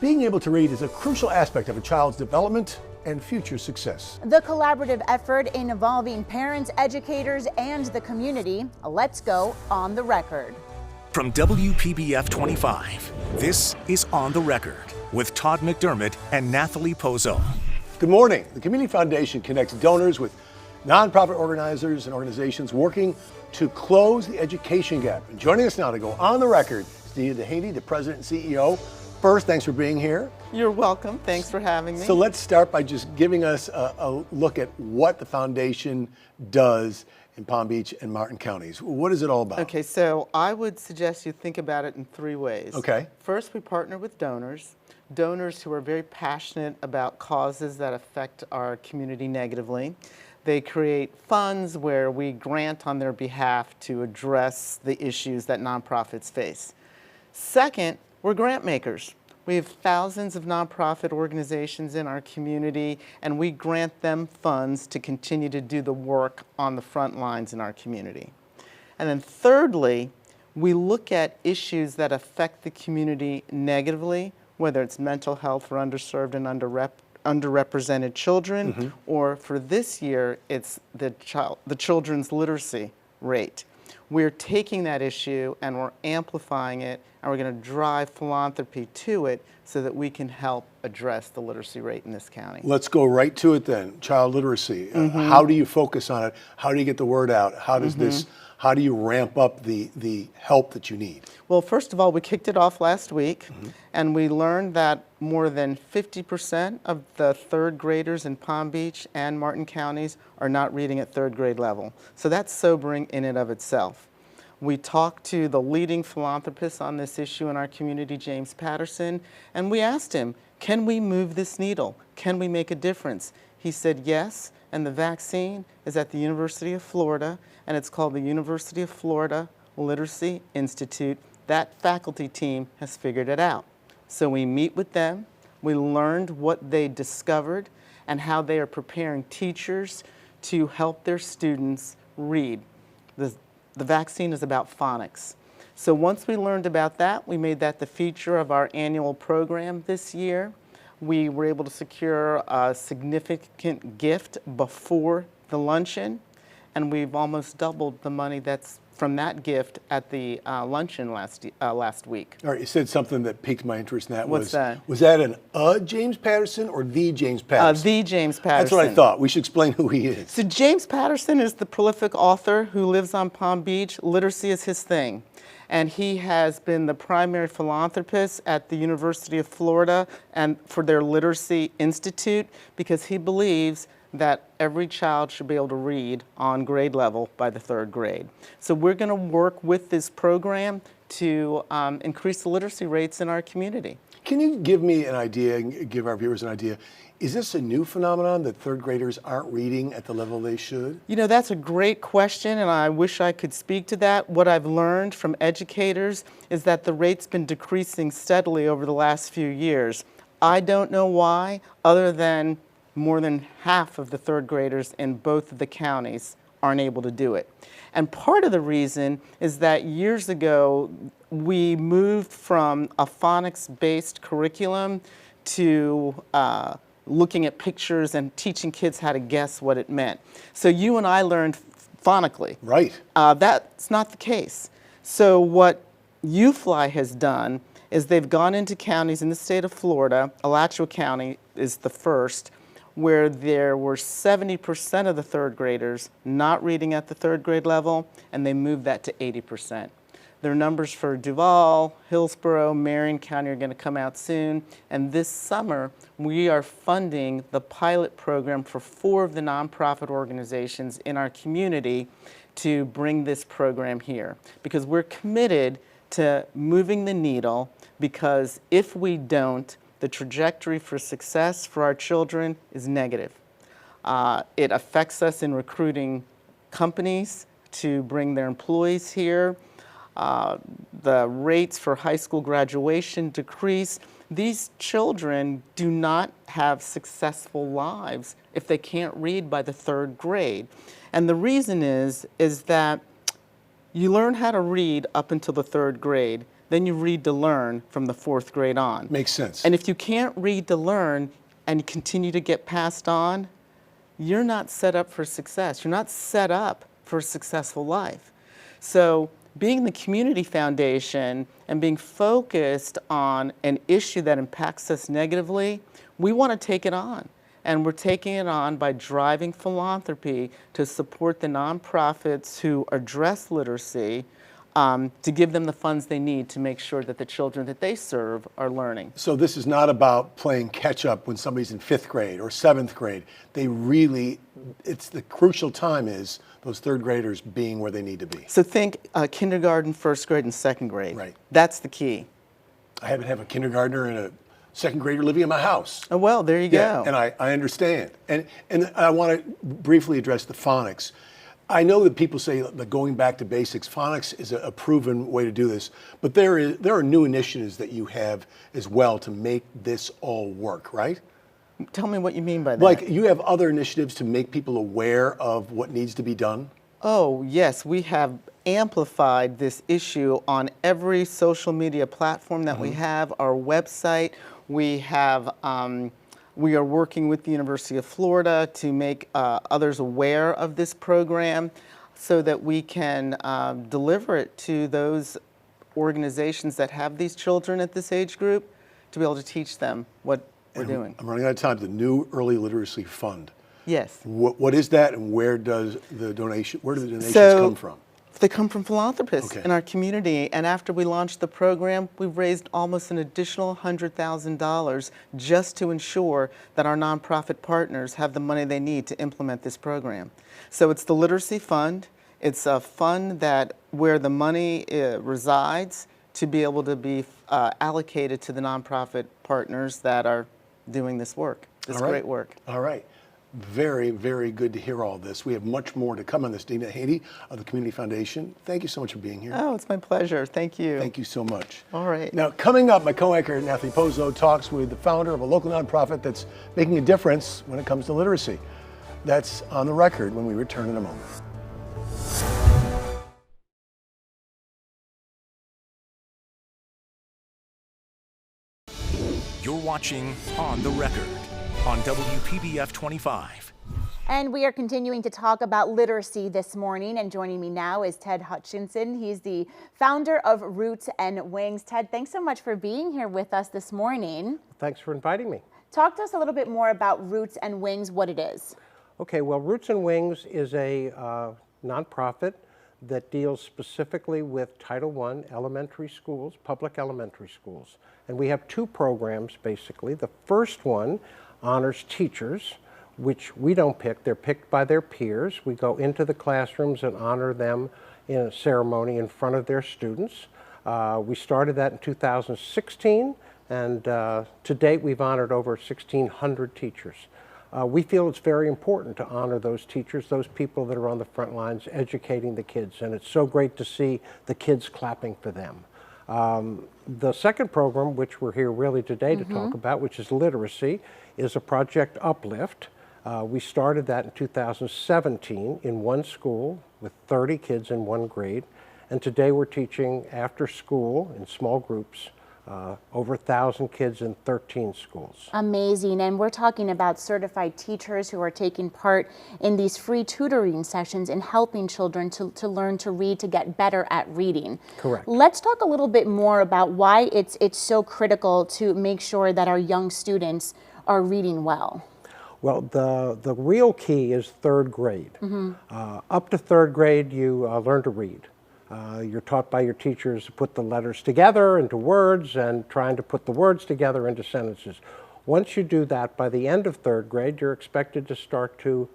Being able to read is a crucial aspect of a child's development and future success. The collaborative effort involving parents, educators, and the community. Let's go on the record. From WPBF 25, this is On the Record with Todd McDermott and Nathalie Pozo. Good morning. The Community Foundation connects donors with nonprofit organizers and organizations working to close the education gap. And joining us now to go on the record is DeHaney, the president and CEO. First, thanks for being here. You're welcome. Thanks for having me. So let's start by just giving us a look at what the foundation does in Palm Beach and Martin counties. What is it all about? Okay, so I would suggest you think about it in three ways. Okay. First, we partner with donors who are very passionate about causes that affect our community negatively. They create funds where we grant on their behalf to address the issues that nonprofits face. Second, we're grant makers. We have thousands of nonprofit organizations in our community, and we grant them funds to continue to do the work on the front lines in our community. And then thirdly, we look at issues that affect the community negatively, whether it's mental health for underserved and underrepresented children, or for this year, it's the children's literacy rate. We're taking that issue and we're amplifying it, and we're going to drive philanthropy to it so that we can help address the literacy rate in this county. Let's go right to it then. Child literacy. How do you focus on it? How do you get the word out? How does how do you ramp up the help that you need? Well, first of all, we kicked it off last week, and we learned that more than 50% of the third graders in Palm Beach and Martin counties are not reading at third grade level. So that's sobering in and of itself. We talked to the leading philanthropist on this issue in our community, James Patterson, and we asked him, can we move this needle? Can we make a difference? He said yes, and the vaccine is at the University of Florida, and it's called the University of Florida Literacy Institute. That faculty team has figured it out. So we meet with them, we learned what they discovered and how they are preparing teachers to help their students read. The vaccine is about phonics. So once we learned about that, we made that the feature of our annual program this year. We were able to secure a significant gift before the luncheon, and we've almost doubled the money that's from that gift at the luncheon last week. All right, you said something that piqued my interest in that. What's that? Was that James Patterson or the James Patterson? The James Patterson. That's what I thought. We should explain who he is. So James Patterson is the prolific author who lives on Palm Beach. Literacy is his thing. And he has been the primary philanthropist at the University of Florida and for their Literacy Institute, because he believes that every child should be able to read on grade level by the third grade. So we're going to work with this program to increase the literacy rates in our community. Can you give me an idea, give our viewers an idea, is this a new phenomenon that third graders aren't reading at the level they should? You know, that's a great question, and I wish I could speak to that. What I've learned from educators is that the rate's been decreasing steadily over the last few years. I don't know why, other than more than half of the third graders in both of the counties aren't able to do it. And part of the reason is that years ago, we moved from a phonics-based curriculum to looking at pictures and teaching kids how to guess what it meant. So you and I learned phonically. Right. That's not the case. So what UFly has done is they've gone into counties in the state of Florida. Alachua County is the first, where there were 70% of the third graders not reading at the third grade level, and they moved that to 80%. Their numbers for Duval, Hillsborough, Marion County are going to come out soon, and this summer we are funding the pilot program for 4 of the nonprofit organizations in our community to bring this program here, because we're committed to moving the needle, because if we don't, the trajectory for success for our children is negative. It affects us in recruiting companies to bring their employees here. The rates for high school graduation decrease. These children do not have successful lives if they can't read by the third grade. And the reason is that you learn how to read up until the third grade. then you read to learn from the 4th grade on. Makes sense. And if you can't read to learn and continue to get passed on, you're not set up for success. You're not set up for a successful life. So being the community foundation and being focused on an issue that impacts us negatively, we want to take it on. And we're taking it on by driving philanthropy to support the nonprofits who address literacy, to give them the funds they need to make sure that the children that they serve are learning. So this is not about playing catch up when somebody's in 5th grade or 7th grade. They really, it's the crucial time is those 3rd graders being where they need to be. So think kindergarten, 1st grade, and 2nd grade. Right. That's the key. I happen to have a kindergartner and a 2nd grader living in my house. Oh, well, there you go. And I understand. And I want to briefly address the phonics. I know that people say that going back to basics, phonics is a proven way to do this, but there are new initiatives that you have as well to make this all work, right? Tell me what you mean by that. Like you have other initiatives to make people aware of what needs to be done? Oh, yes, we have amplified this issue on every social media platform that we have, our website. We have, we are working with the University of Florida to make others aware of this program so that we can deliver it to those organizations that have these children at this age group to be able to teach them what we're doing. I'm running out of time. The New Early Literacy Fund. Yes. What is that, and where do the donations come from? They come from philanthropists Okay. in our community, and after we launched the program, we've raised almost an additional $100,000 just to ensure that our nonprofit partners have the money they need to implement this program. So it's the Literacy Fund. It's a fund that where the money resides to be able to be allocated to the nonprofit partners that are doing this work, this great work. All right. Very, very good to hear all this. We have much more to come on this. DeHaney of the Community Foundation, thank you so much for being here. Oh, it's my pleasure. Thank you. Thank you so much. All right. Now, coming up, my co-anchor Natalie Pozzo talks with the founder of a local nonprofit that's making a difference when it comes to literacy. That's on the record when we return in a moment. You're watching On the Record on WPBF 25. And we are continuing to talk about literacy this morning, and joining me now is Ted Hutchinson. He's the founder of Roots and Wings. Ted, thanks so much for being here with us this morning. Thanks for inviting me. Talk to us a little bit more about Roots and Wings, what it is. Okay, well, Roots and Wings is a nonprofit that deals specifically with Title I elementary schools, public elementary schools. And we have two programs, basically. The first one honors teachers, which we don't pick. They're picked by their peers. We go into the classrooms and honor them in a ceremony in front of their students. We started that in 2016, and to date we've honored over 1,600 teachers. We feel it's very important to honor those teachers, those people that are on the front lines educating the kids, and it's so great to see the kids clapping for them. The second program, which we're here really today to talk about, which is literacy, is a Project Uplift. We started that in 2017 in one school with 30 kids in one grade, and today we're teaching after school in small groups, over 1,000 kids in 13 schools. Amazing. And we're talking about certified teachers who are taking part in these free tutoring sessions and helping children to learn to read, to get better at reading. Correct. Let's talk a little bit more about why it's so critical to make sure that our young students are reading well. Well, the real key is third grade. Up to third grade, you learn to read. You're taught by your teachers to put the letters together into words and trying to put the words together into sentences. Once you do that, by the end of third grade, you're expected to start to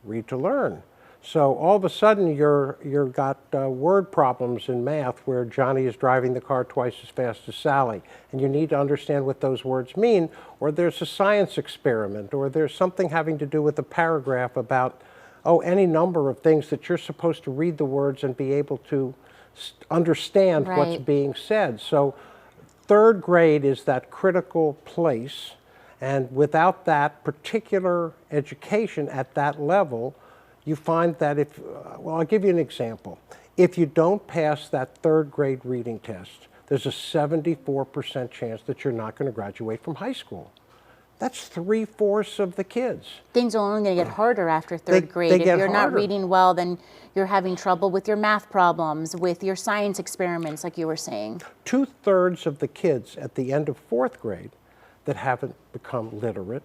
read to learn. So all of a sudden, you've got word problems in math where Johnny is driving the car twice as fast as Sally, and you need to understand what those words mean, or there's a science experiment, or there's something having to do with a paragraph about, any number of things that you're supposed to read the words and be able to understand what's being said. So third grade is that critical place, and without that particular education at that level, you find that if, well, I'll give you an example. If you don't pass that third grade reading test, there's a 74% chance that you're not going to graduate from high school. That's 3/4 of the kids. Things are only going to get harder after third grade. They if get you're not harder. reading well, then you're having trouble with your math problems, with your science experiments, like you were saying. 2/3 of the kids at the end of 4th grade that haven't become literate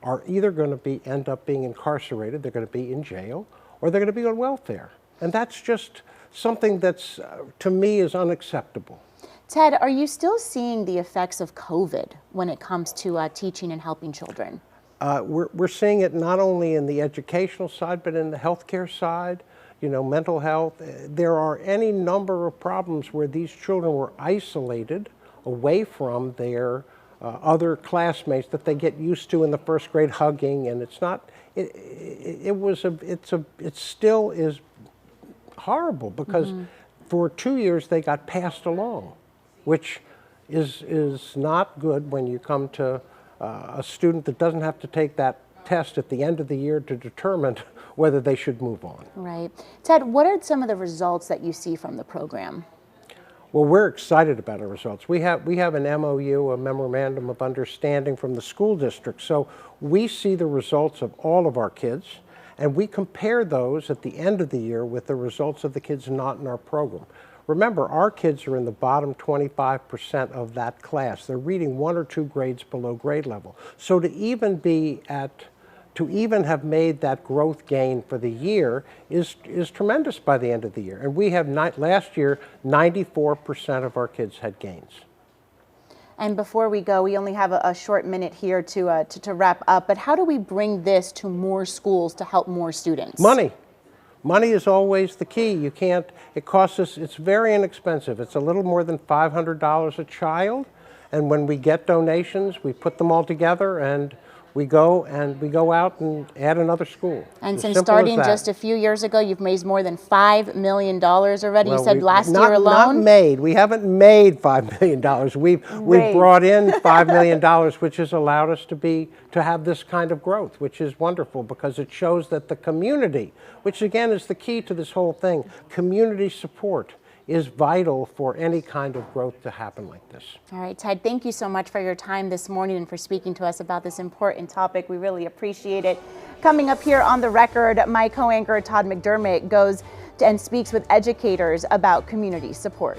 are either going to end up being incarcerated, they're going to be in jail, or they're going to be on welfare. And that's just something that's, to me, is unacceptable. Ted, are you still seeing the effects of COVID when it comes to teaching and helping children? We're seeing it not only in the educational side, but in the healthcare side, mental health. There are any number of problems where these children were isolated away from their other classmates that they get used to in the 1st grade, hugging, and it's not, it still is horrible because for 2 years they got passed along, which is not good when you come to a student that doesn't have to take that test at the end of the year to determine whether they should move on. Right. Ted, what are some of the results that you see from the program? Well, we're excited about our results. We have an MOU, a Memorandum of Understanding from the school district. So we see the results of all of our kids, and we compare those at the end of the year with the results of the kids not in our program. Remember, our kids are in the bottom 25% of that class. They're reading 1 or 2 grades below grade level. So to even have made that growth gain for the year is tremendous by the end of the year. And we have, last year, 94% of our kids had gains. And before we go, we only have a short minute here to wrap up, but how do we bring this to more schools to help more students? Money. Money is always the key. You can't, it costs us, it's very inexpensive. It's a little more than $500 a child. And when we get donations, we put them all together and we go out and add another school. And since starting just a few years ago, you've raised more than $5 million already. Well, you said last year alone? Not made. We haven't made $5 million. We've brought in $5 million, which has allowed us to have this kind of growth, which is wonderful because it shows that the community, which again is the key to this whole thing, community support is vital for any kind of growth to happen like this. All right, Ted, thank you so much for your time this morning and for speaking to us about this important topic. We really appreciate it. Coming up here on The Record, my co-anchor Todd McDermott goes and speaks with educators about community support.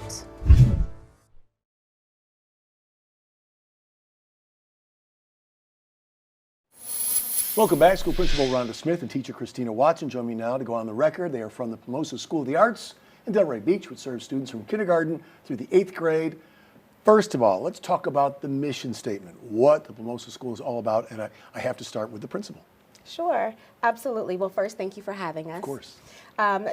Welcome back. School Principal Rhonda Smith and teacher Christina Watson join me now to go on the record. They are from the Pomosa School of the Arts in Delray Beach, which serves students from kindergarten through the 8th grade. First of all, let's talk about the mission statement, what the Pomosa School is all about, and I have to start with the principal. Sure, absolutely. Well, first, thank you for having us. Of course.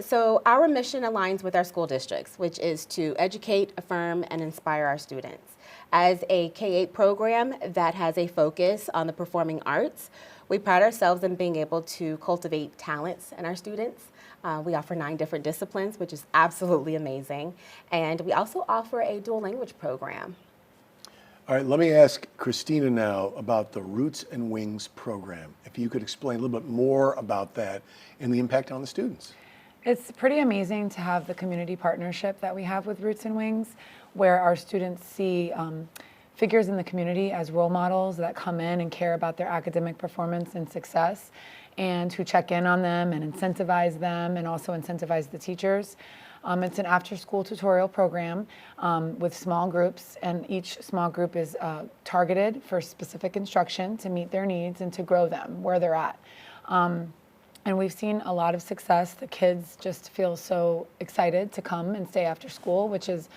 So our mission aligns with our school districts, which is to educate, affirm, and inspire our students. As a K-8 program that has a focus on the performing arts, we pride ourselves in being able to cultivate talents in our students. We offer 9 different disciplines, which is absolutely amazing. And we also offer a dual language program. All right, let me ask Christina now about the Roots and Wings program. If you could explain a little bit more about that and the impact on the students. It's pretty amazing to have the community partnership that we have with Roots and Wings, where our students see figures in the community as role models that come in and care about their academic performance and success, and who check in on them and incentivize them and also incentivize the teachers. It's an after-school tutorial program with small groups, and each small group is targeted for specific instruction to meet their needs and to grow them where they're at. And we've seen a lot of success. The kids just feel so excited to come and stay after school, which is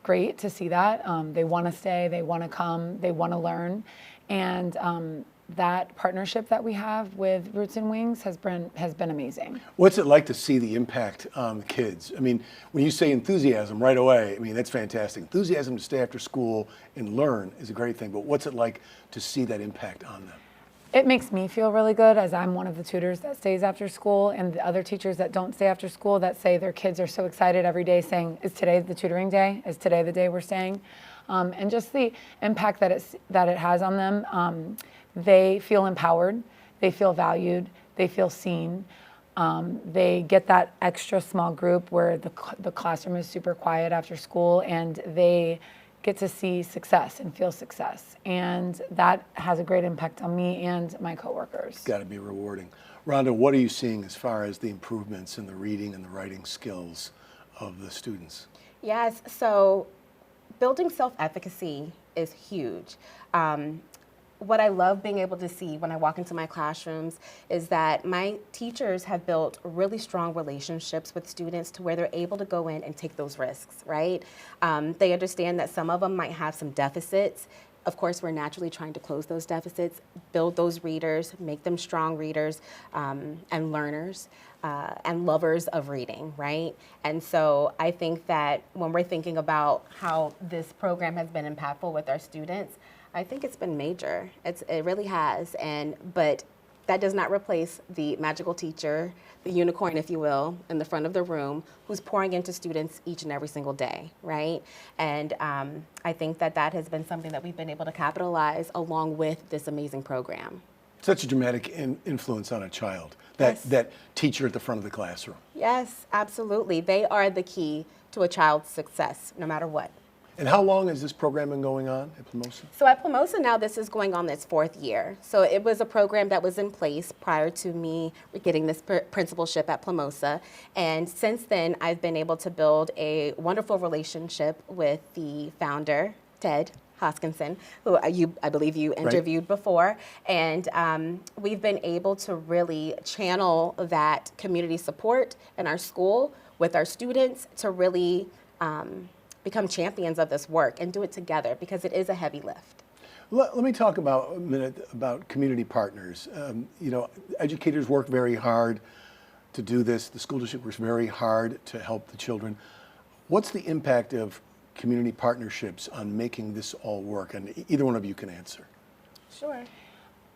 great to see that. They want to stay, they want to come, they want to learn. And that partnership that we have with Roots and Wings has been amazing. What's it like to see the impact on the kids? I mean, when you say enthusiasm right away, I mean, that's fantastic. Enthusiasm to stay after school and learn is a great thing, but what's it like to see that impact on them? It makes me feel really good, as I'm one of the tutors that stays after school, and the other teachers that don't stay after school that say their kids are so excited every day saying, is today the tutoring day? Is today the day we're staying? And just the impact that it has on them. They feel empowered, they feel valued, they feel seen. They get that extra small group where the classroom is super quiet after school, and they get to see success and feel success. And that has a great impact on me and my coworkers. Got to be rewarding. Rhonda, what are you seeing as far as the improvements in the reading and the writing skills of the students? Yes, so building self-efficacy is huge. What I love being able to see when I walk into my classrooms is that my teachers have built really strong relationships with students to where they're able to go in and take those risks, right? They understand that some of them might have some deficits. Of course, we're naturally trying to close those deficits, build those readers, make them strong readers and learners and lovers of reading, right? And so I think that when we're thinking about how this program has been impactful with our students, I think it's been major. It really has. But that does not replace the magical teacher, the unicorn, if you will, in the front of the room, who's pouring into students each and every single day, right? And I think that that has been something that we've been able to capitalize along with this amazing program. Such a dramatic influence on a child, Yes. that teacher at the front of the classroom. Yes, absolutely. They are the key to a child's success, no matter what. And how long has this program been going on at Plumosa? So at Plumosa now, this is going on its 4th year. So it was a program that was in place prior to me getting this principalship at Plumosa. And since then, I've been able to build a wonderful relationship with the founder, Ted Hoskinson, who I believe you interviewed before. And we've been able to really channel that community support in our school with our students to really become champions of this work and do it together, because it is a heavy lift. Let me talk about a minute about community partners. You know, educators work very hard to do this. The school district works very hard to help the children. What's the impact of community partnerships on making this all work? And either one of you can answer. Sure.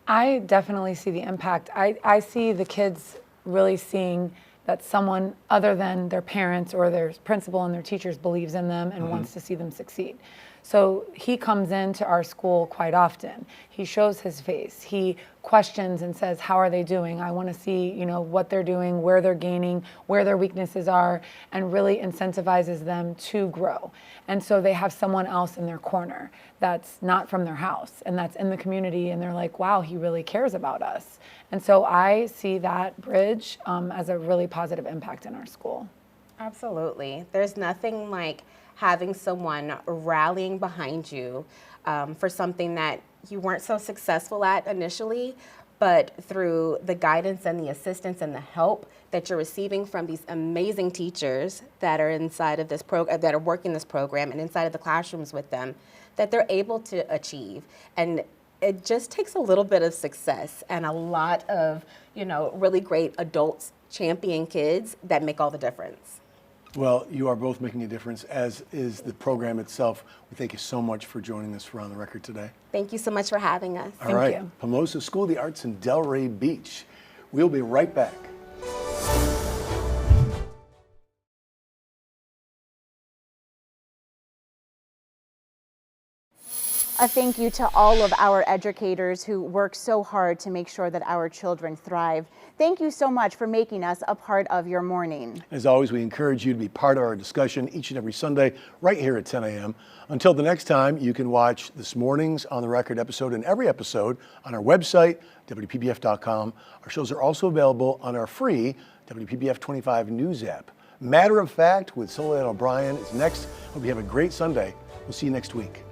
I definitely see the impact. I see the kids really seeing that someone other than their parents or their principal and their teachers believes in them and wants to see them succeed. So he comes into our school quite often. He shows his face. He questions and says, how are they doing? I want to see, you know, what they're doing, where they're gaining, where their weaknesses are, and really incentivizes them to grow. And so they have someone else in their corner that's not from their house and that's in the community, and they're like, wow, he really cares about us. And so I see that bridge as a really positive impact in our school. Absolutely. There's nothing like having someone rallying behind you for something that you weren't so successful at initially, but through the guidance and the assistance and the help that you're receiving from these amazing teachers that are inside of this program, that are working this program and inside of the classrooms with them, that they're able to achieve. And it just takes a little bit of success and a lot of, you know, really great adults champion kids that make all the difference. Well, you are both making a difference, as is the program itself. We thank you so much for joining us for On the Record today. Thank you so much for having us. All right, you. Plumosa School of the Arts in Delray Beach. We'll be right back. A thank you to all of our educators who work so hard to make sure that our children thrive. Thank you so much for making us a part of your morning. As always, we encourage you to be part of our discussion each and every Sunday right here at 10 a.m. Until the next time, you can watch this morning's On the Record episode and every episode on our website, WPBF.com. Our shows are also available on our free WPBF 25 news app. Matter of Fact with Soledad O'Brien is next. Hope you have a great Sunday. We'll see you next week.